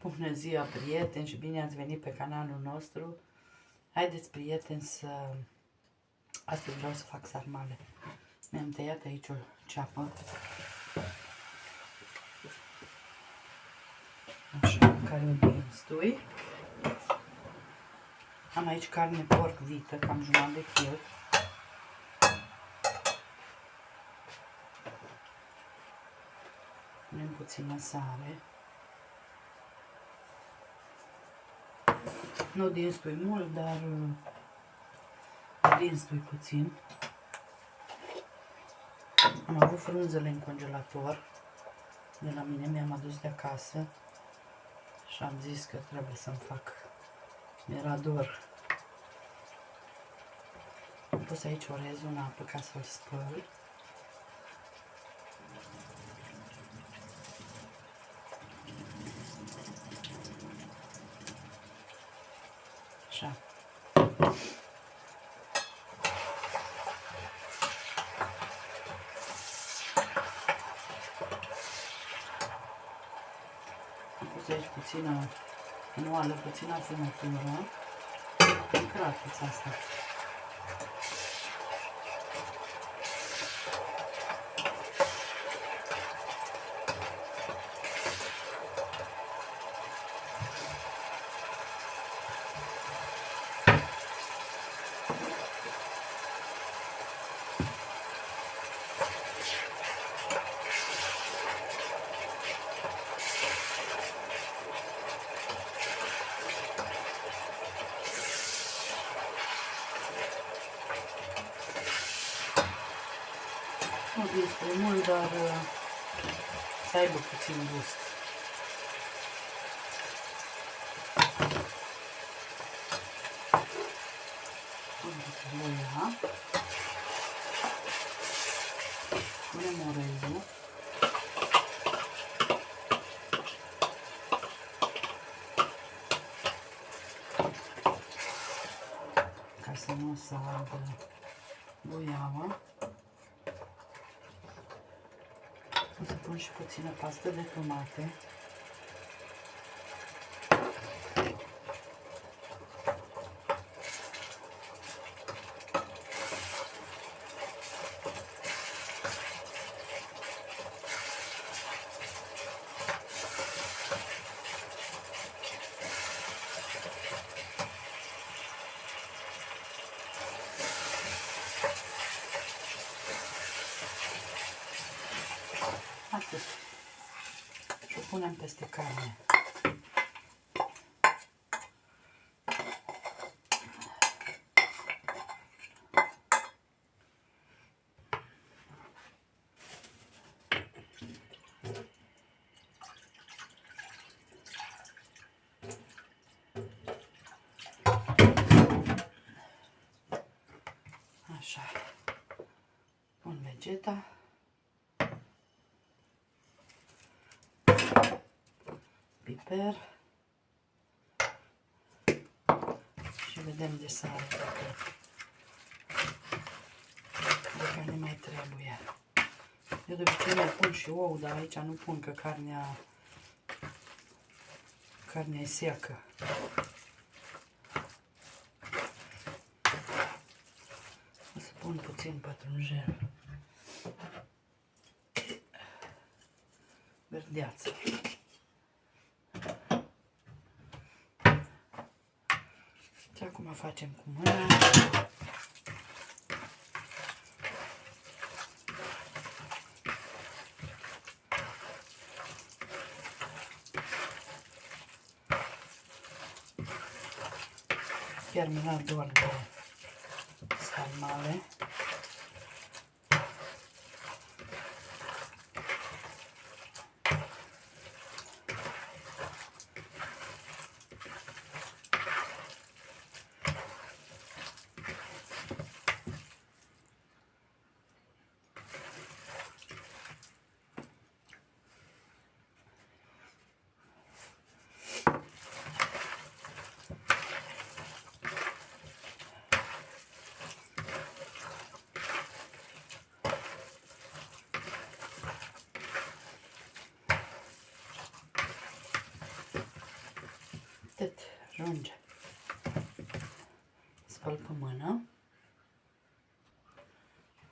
Bună ziua, prieteni, și bine ați venit pe canalul nostru. Haideți, prieteni, să... Astăzi vreau să fac sarmale. Mi-am tăiat aici o ceapă. Așa, care o dinstui. Am aici carne porc vită, cam jumătate de kil. Punem puțină sare. Nu dinstui mult, dar dinstui puțin. Am avut frunzele în congelator de la mine, mi-am adus de acasă și am zis că trebuie să-mi fac. Mi-era dor. Am pus aici orezul în apă ca să-l spăl. Așa. Am pus aici puțină oală, puțină afumătură. Încrapiți asta. Nu este mult, dar să aibă puțin gust. Punem orezul. Ca să nu se ardă buiaua. O să pun și puțină pastă de tomate. Atât. Și o punem peste carne. Așa. Pun vegeta. Piper și vedem de sare dacă ne mai trebuie. Eu de obicei mai pun și ou, dar aici nu pun, că carnea e seacă. O să pun puțin pătrunjel, verdeață. Și acum facem cu mâna. Chiar mi-a doar de sarmale. Atât, ajunge. Spăl pe mână.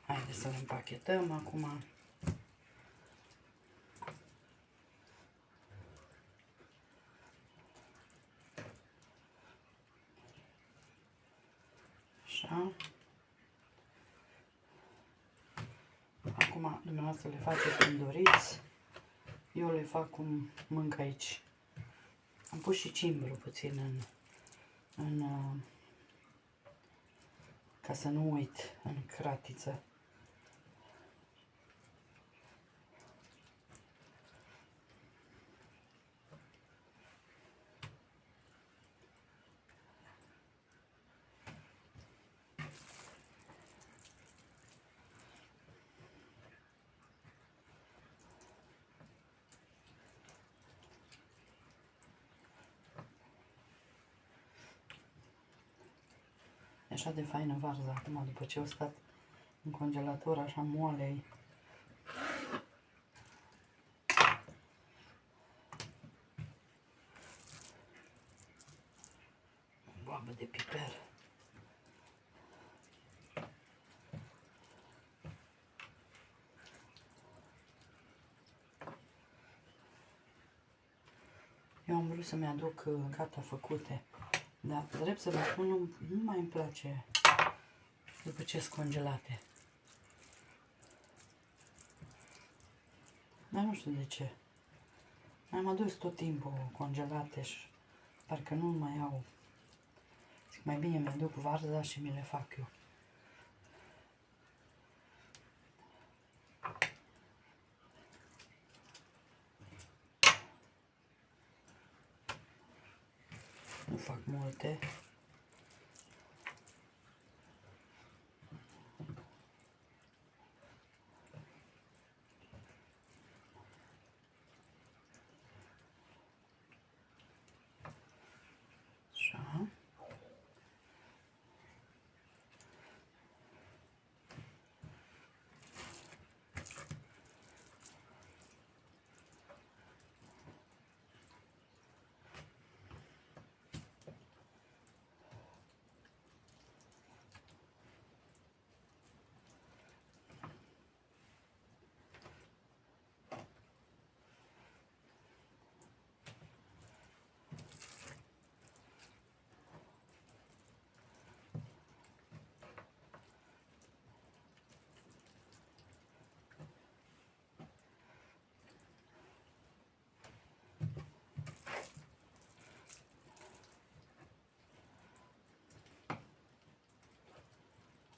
Haideți să le împachetăm acum. Așa. Acum, dumneavoastră le faceți cum doriți. Eu le fac cum mânc aici. Am pus și cimbru puțin ca să nu uit, în cratiță. E așa de faină varza acum, după ce au stat în congelator așa moale. Boabă de piper. Eu am vrut să-mi aduc gata făcute, dar drept să vă spun, nu mai îmi place după ce sunt congelate. Dar nu știu de ce. Am adus tot timpul congelate și parcă nu mai au. Zic, mai bine mi-aduc varza și mi le fac eu. Nu fac multe. Așa.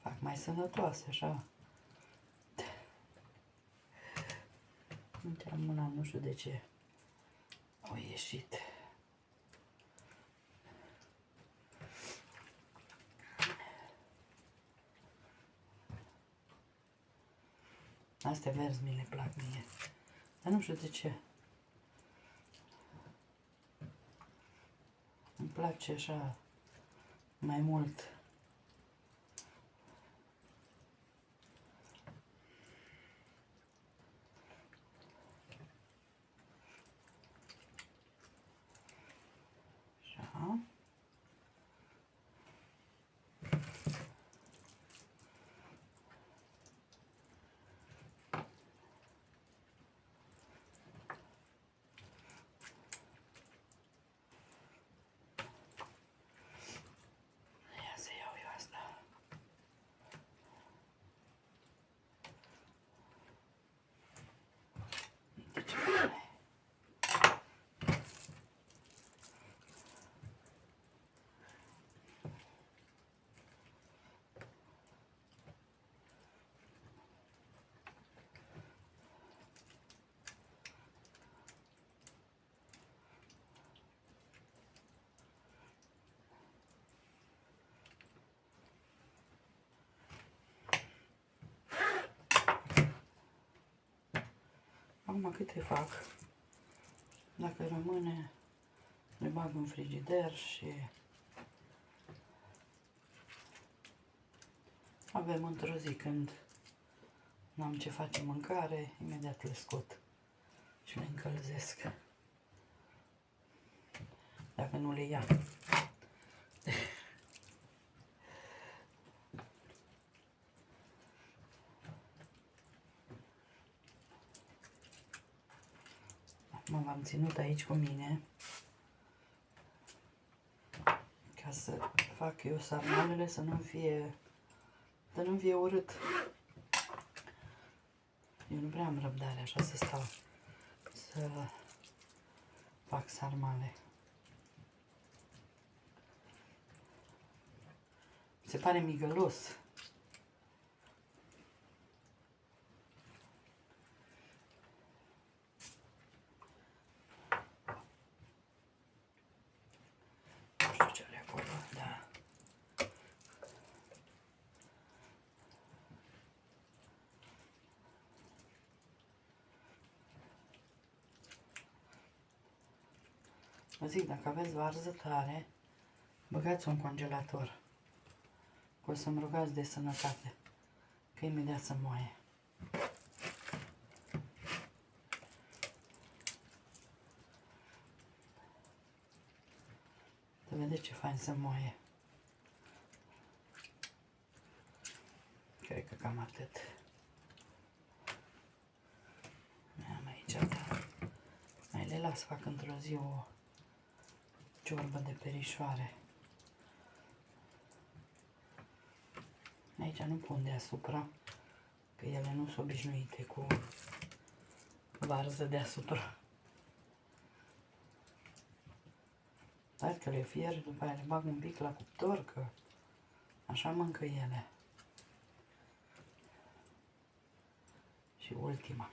Fac mai sănătoase, așa. Uite, am mâna, nu știu de ce au ieșit. Astea verzi mi le plac mie, dar nu știu de ce. Îmi place așa mai mult. Așa. Ia să iau eu asta. Uite ce bine. Acum câte fac? Dacă rămâne, le bag în frigider și avem într-o zi când n-am ce face mâncare, imediat le scot și le încălzesc. dacă nu le ia. Acum v-am ținut aici cu mine ca să fac eu sarmalele să nu fie urât. Eu nu prea am răbdare așa să stau să fac sarmale. Se pare migălos. Nu știu ce are acolo, da. Vă zic, dacă aveți varză tare, băgați-o în congelator. O să-mi rugați de sănătate, că imediat se moaie. Să vedeți ce fain se moaie. Cred că cam atât. Am aici, da. Mai le las, fac într-o zi o ciorbă de perișoare. Aici nu pun deasupra, că ele nu sunt obișnuite cu varză deasupra. Dar că le fierb, după aia le bag un pic la cuptor, că așa mănâncă ele. Și ultima.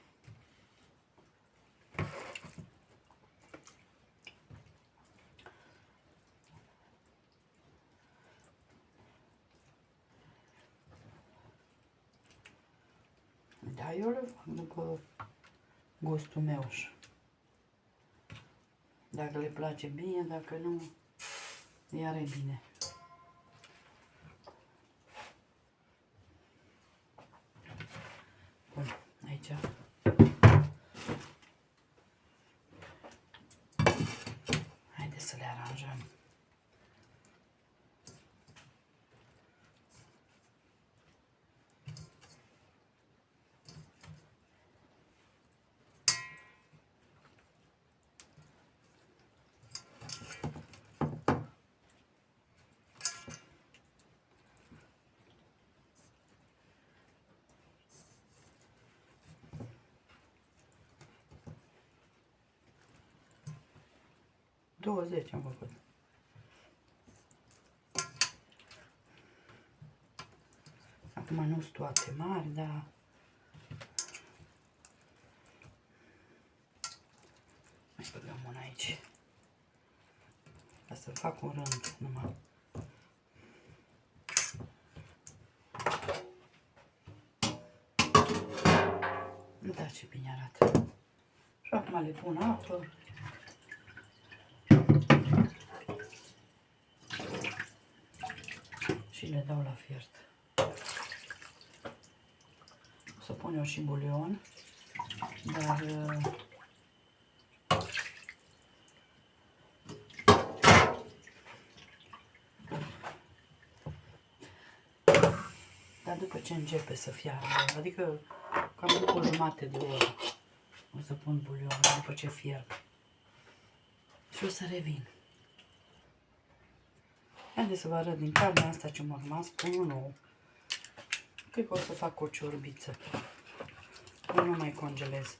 Da, eu le fac după gustul meu. Dacă le place bine, dacă nu, iar e bine. Bun, aici. Haideți să le aranjăm. Douăzeci am făcut. Acum nu sunt toate mari, dar mai băgăm una aici. Ca să fac un rând numai. Da, ce bine arată. Și acum le pun apă. Și le dau la fiert. O să pun eu și bulion, dar după ce începe să fiarbă, adică cam după o jumătate de oră o să pun bulion după ce fierb. Și o să revin. Haideți să vă arăt din carnea asta ce m-a rămas, pun nou. Cred că o să fac o ciorbiță. Nu mai congelez.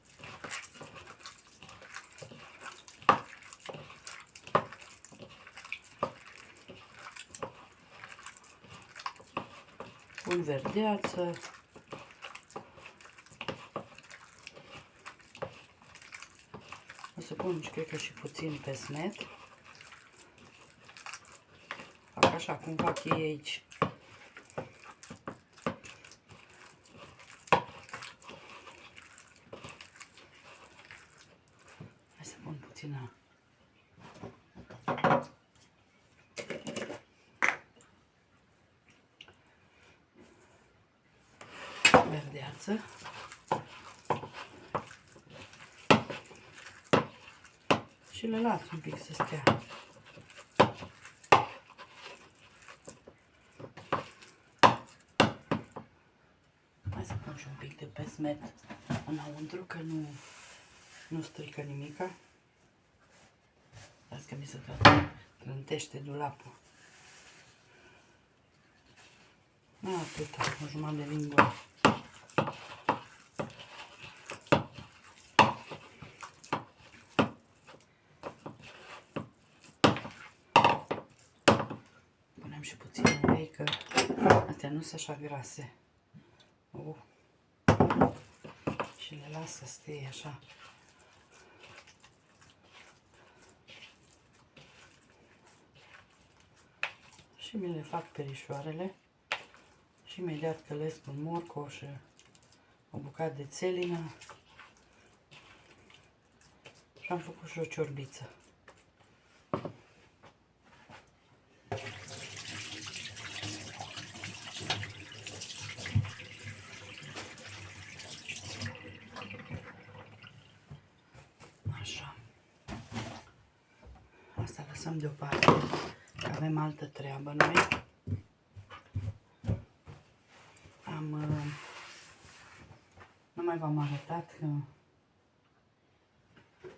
Pun verdeață. O să pun, cred că și puțin pesmet. Fac așa cum fac ei aici. Hai să pun puțină verdeață. Și le las un pic să stea. met înăuntru, că nu strică nimica. Las că mi se tot trântește dulapul. Atâta, o jumătate de lingură. Punem și puțin ulei, că astea nu sunt așa grase. Și le las să stea așa. Și mi le fac perișoarele. Și imediat călesc un morcov și o bucată de țelină. Și am făcut și o ciorbiță. Așa. Asta lăsăm deoparte, că avem altă treabă noi. Nu mai v-am arătat că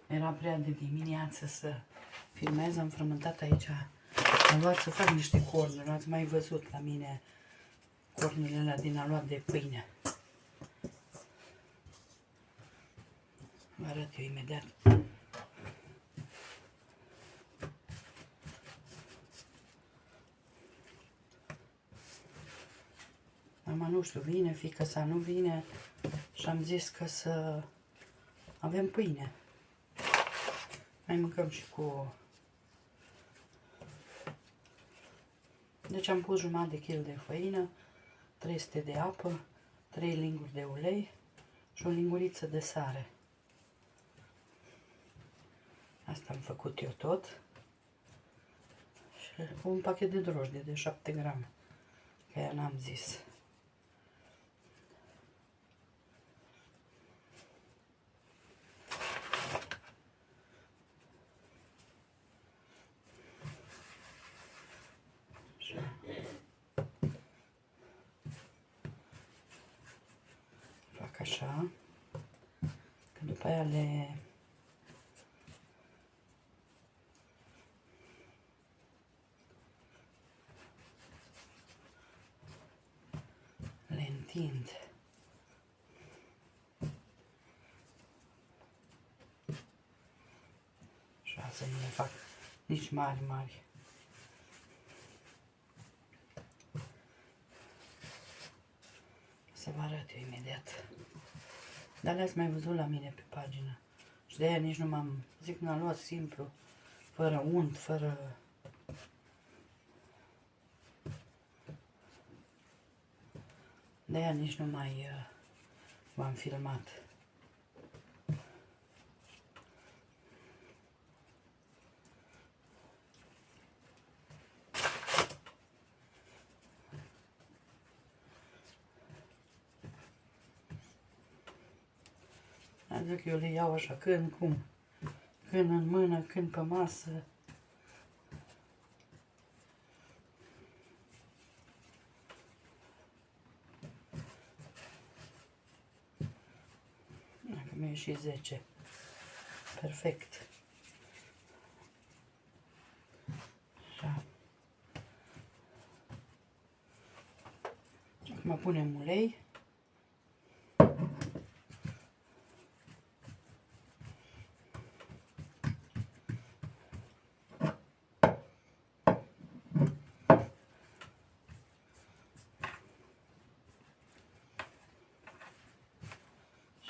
era prea de dimineață să filmez. Am frământat aici. Am luat să fac niște cornuri. Ați mai văzut la mine cornurile alea din aluat de pâine. Vă arăt eu imediat. Mama, nu știu, vine, fiica sa nu vine și am zis că să avem pâine. Mai mâncăm și cu... Deci am pus jumătate de kil de făină, 300 de apă, 3 linguri de ulei și o linguriță de sare. Asta am făcut eu tot. Și un pachet de drojdie de 7 grame, că aia n-am zis. Fac așa, că după aia le întind. Și să nu le fac nici mari. Să vă arăt eu imediat. Dar le-ați mai văzut la mine pe pagină. Și de aia nici nu m-am... Zic, n-am luat simplu, fără unt, fără... De aia nici nu mai v-am filmat. Zic, eu le iau așa, când, cum, când în mână, când pe masă. Dacă mi-e și 10. Perfect. Așa. Acum punem ulei.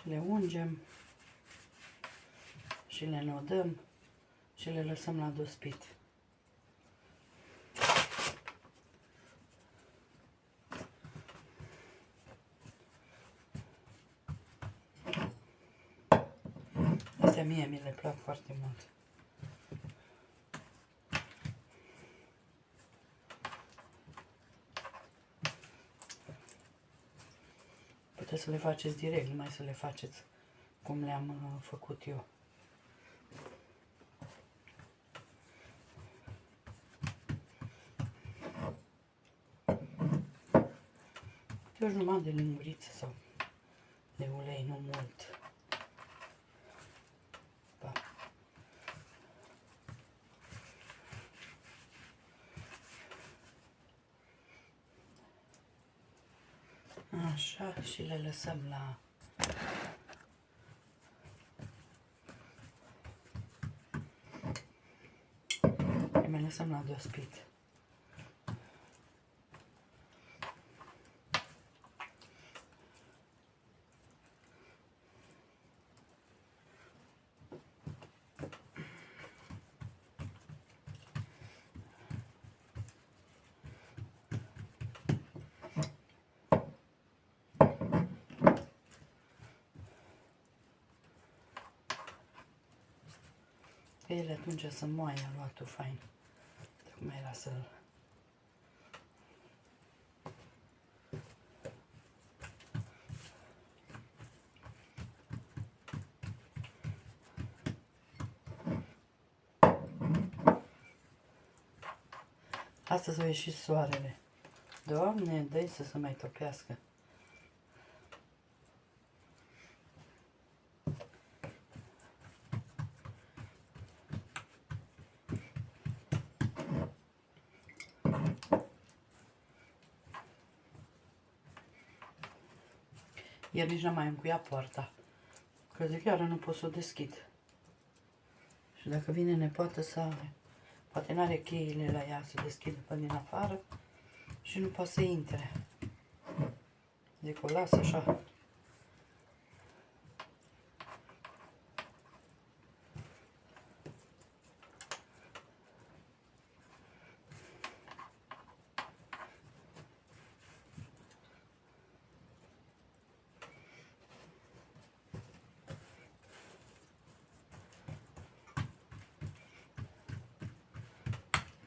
Le ungem și le nodăm și le lăsăm la dospit. Astea mie mi le plac foarte mult. Puteți să le faceți direct, numai să le faceți cum le-am făcut eu. O jumătate de linguriță sau de ulei, nu mult. Da. Așa, și le lăsăm la le lăsăm la dospit. Că ele atunci să moaie aluatul fain. Acum era să-l... Astăzi a ieșit soarele. Doamne, dă-i să se mai topească. Ieri nici n-am mai încuiat poarta. Că zic, chiar nu pot să o deschid. Și dacă vine nepoată să... Poate n-are cheile la ea să deschidă pe din afară și nu poate să intre. Zic, o las așa.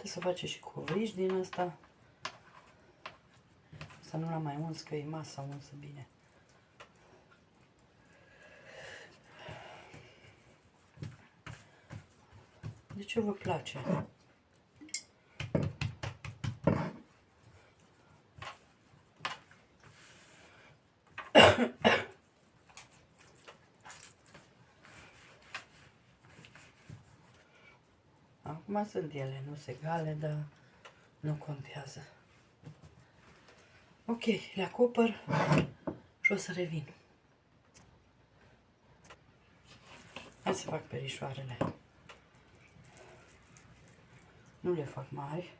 Să face și covriș din asta. Să nu la mai uns, că e masa unsă bine. De ce vă place? Acum sunt ele, nu se egale, dar nu contează. Ok, le acopăr și o să revin. Hai să fac perișoarele. Nu le fac mari.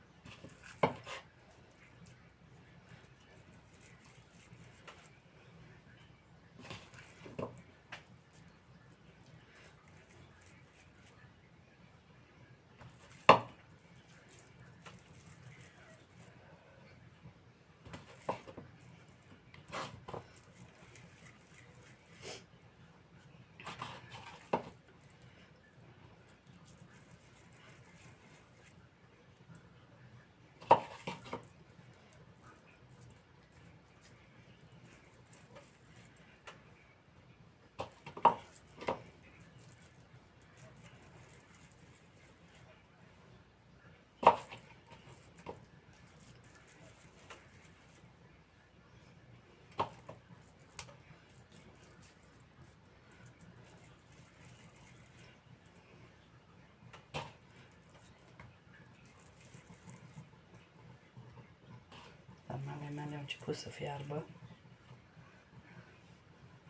Sarmalele mele au început să fiarbă.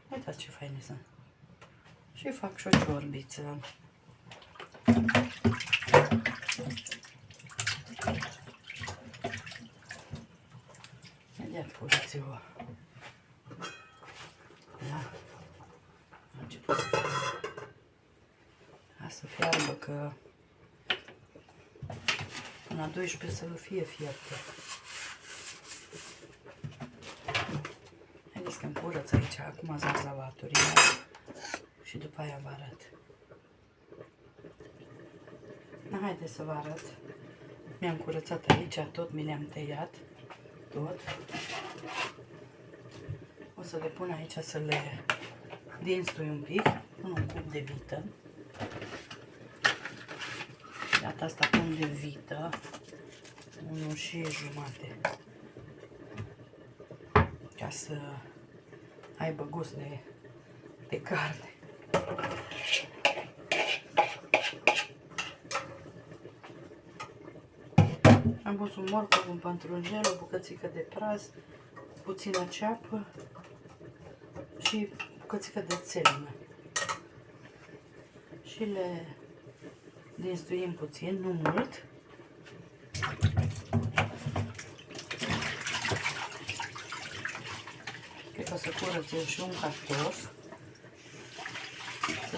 Uitați ce faine sunt. Și fac și o ciorbiță. Imediat puneți-o. Da. A început să fiarbă. Hai să fiarbă că până la 12 să fie fierte. Haideți că-mi curăț aici acum zarzavaturile și după aia vă arăt. Haideți să vă arăt. Mi-am curățat aici, tot mi le-am tăiat. Tot. O să le pun aici să le dinstui un pic. Pun un cup de vită. Iată asta pun de vită. 1 și jumate. Ca să aibă gust de carne. Am pus un morcov, un pătrunjel, o bucățică de praz, puțină ceapă și bucățică de țelină. Și le dinstuim puțin, nu mult. Cred că o să curăț și un cartof. Să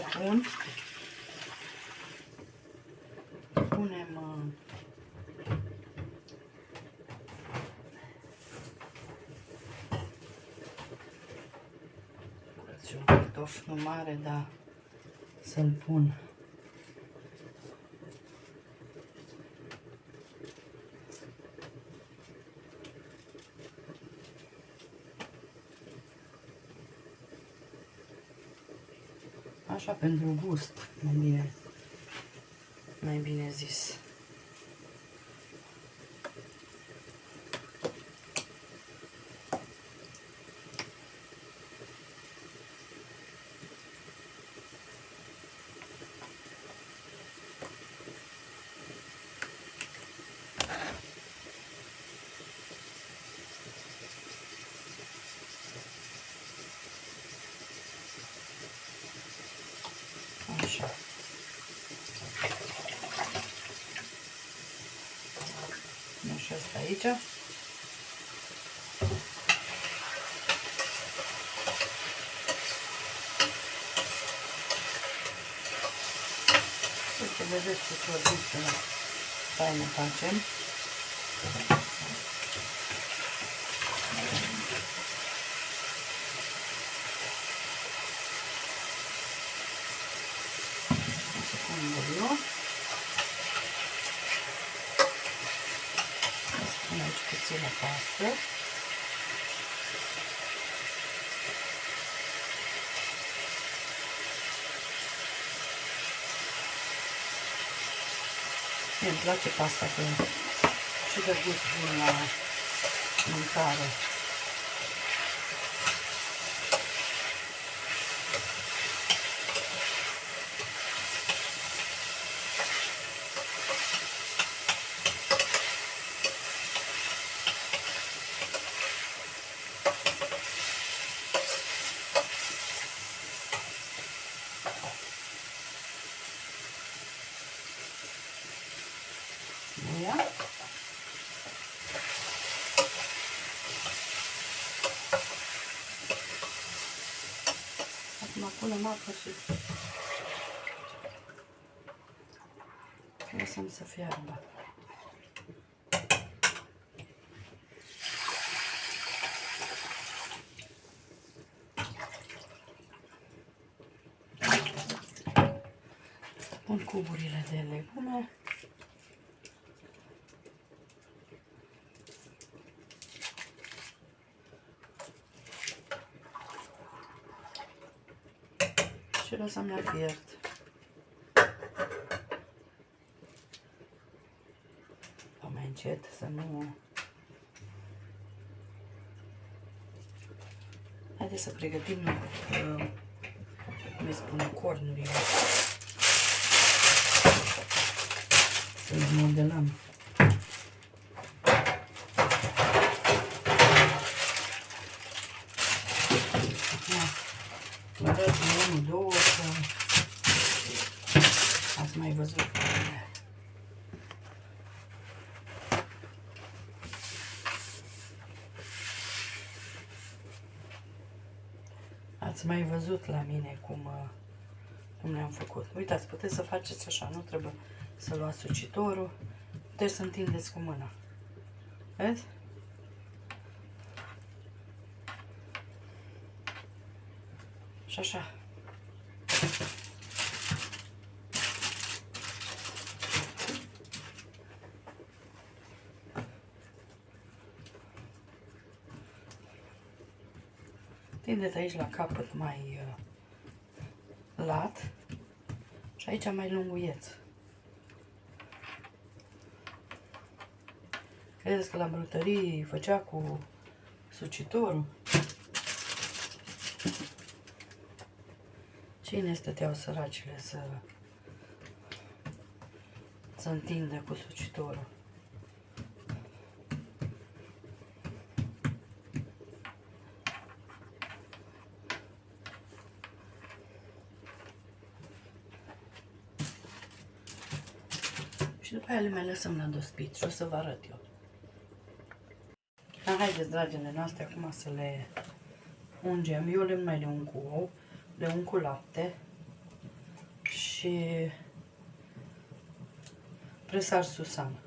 punem curăț un cartof, nu mare, dar să-l pun. Așa, pentru gust, mai bine zis. Așa. Și asta aici. Uite, vedeți ce ciorbiță faină facem. Pun aici puțină pastă. Mie îmi place pasta, că și de gust bun la mâncare. Ia. Acum punem apă și lăsăm să fiarbă. Pun cuburile de legume. Și lăsăm la fiert. Mai încet, să nu... Haideți să pregătim, cum îi spune, cornurile. Să le modelăm. Mă dați unul, două, că ați mai văzut. Ați mai văzut la mine cum le-am făcut. Uitați, puteți să faceți așa, nu trebuie să luați sucitorul, puteți să întindeți cu mâna. Vezi? Și așa. Tindeți aici la capăt mai lat și aici mai lunguieț. Credeți că la brutării făcea cu sucitorul? Cine stăteau săracile să întindă cu sucitorul? Și după aia le mai lăsăm la dospit și o să vă arăt eu. Haideți, dragile noastre, acum să le ungem. Eu le mai le ung cu ou, le ung cu lapte și presar susan.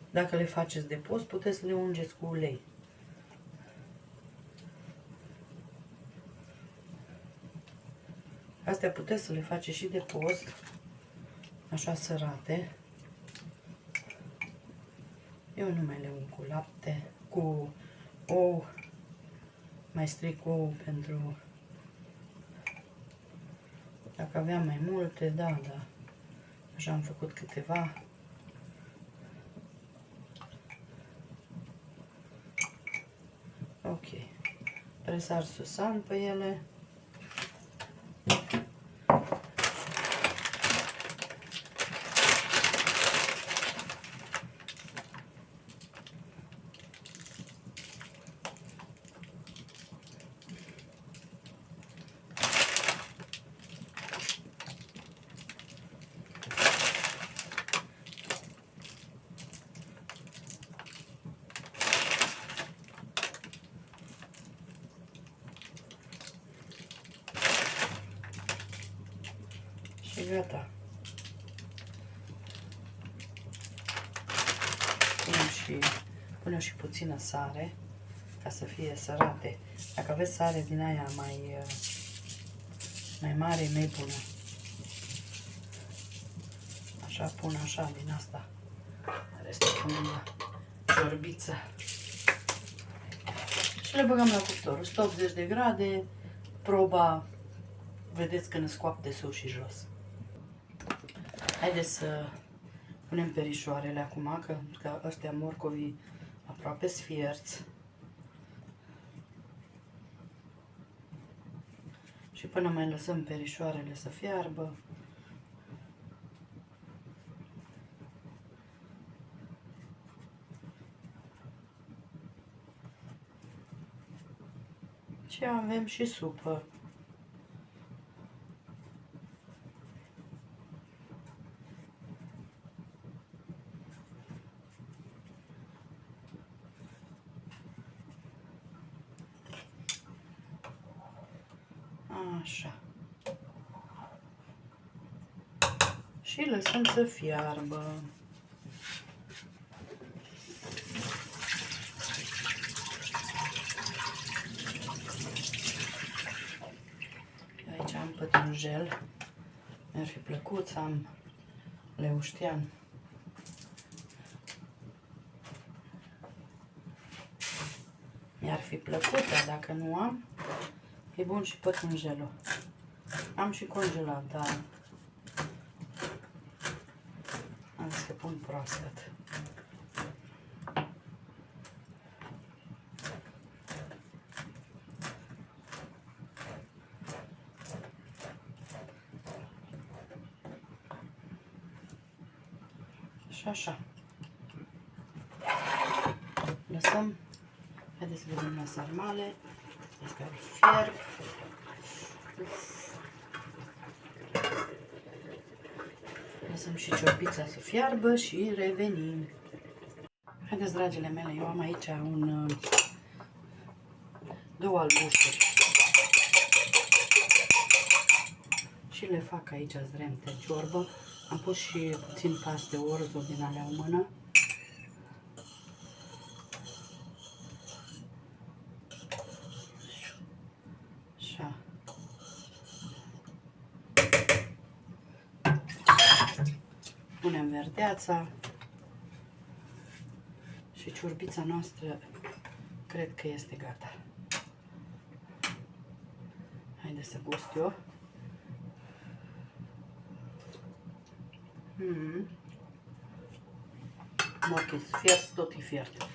Dacă le faceți de post, puteți să le ungeți cu ulei. Astea puteți să le faceți și de post, așa sărate. Eu nu mai le ung cu lapte, cu ou, mai stric ou pentru... Dacă aveam mai multe, da. Așa am făcut câteva. Ok. Presar susan pe ele. Și gata. Punem și puțină sare ca să fie sărate. Dacă aveți sare din aia mai mare, mai bună. Așa pun așa din asta. Restul pun la ciorbiță. Și le băgăm la cuptor. 180 de grade. Proba, vedeți că ne scoap de sus și jos. Haideți să punem perișoarele acum, că ăștia morcovii aproape sfierți. Și până mai lăsăm perișoarele să fiarbă, și avem și supă. Așa. Și lăsăm să fiarbă. Aici am pătrunjel. Mi-ar fi plăcut să am leuștean. Mi-ar fi plăcut, dar dacă nu am, e bun și pătrunjelul. Am și congelat, dar am zis că pun proaspăt. Și așa. Lăsăm. Haideți să vedem la sarmale. Astea îl fierb. Lăsăm și ciorbița să fiarbă și revenim. Haideți, dragile mele, eu am aici două albușuri. Și le fac aici zremte ciorbă. Am pus și puțin pas de orzo din alea o mână. Așa. Punem verdeața. Și ciorbița noastră cred că este gata. Haideți să gust eu. Ok, fiert, tot e fiert.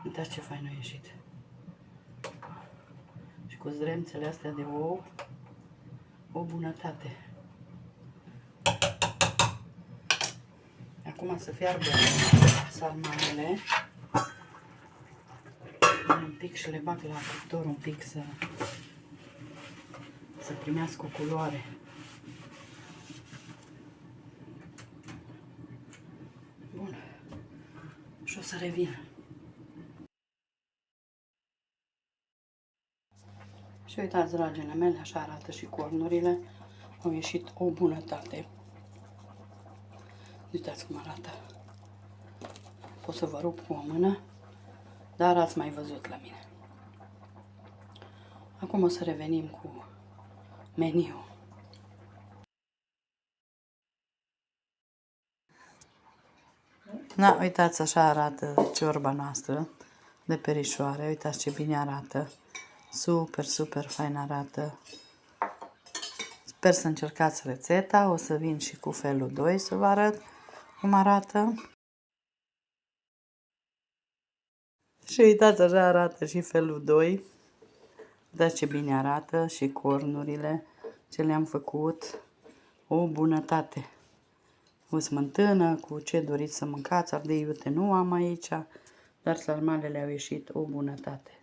Uitați ce fain a ieșit. Și cu zdremțele astea de ou. o bunătate. Acum să fiarbă sarmalele. Un pic și le bag la cuptor un pic să primească o culoare. Bun. Și o să revin. Și uitați, dragile mele, așa arată și cornurile. Au ieșit o bunătate. Uitați cum arată. Pot să vă rup cu o mână, dar ați mai văzut la mine. Acum o să revenim cu meniul. Da, uitați, așa arată ciorba noastră de perișoare. Uitați ce bine arată. Super, super fain arată. Sper să încercați rețeta. O să vin și cu felul 2 să vă arăt cum arată. Și uitați, așa arată și felul 2. Uitați ce bine arată și cornurile ce le-am făcut. O bunătate. O smântână cu ce doriți să mâncați. Ardei iute nu am aici, dar sarmalele au ieșit o bunătate.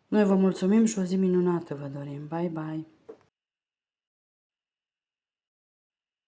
Noi vă mulțumim și o zi minunată vă dorim. Bye, bye!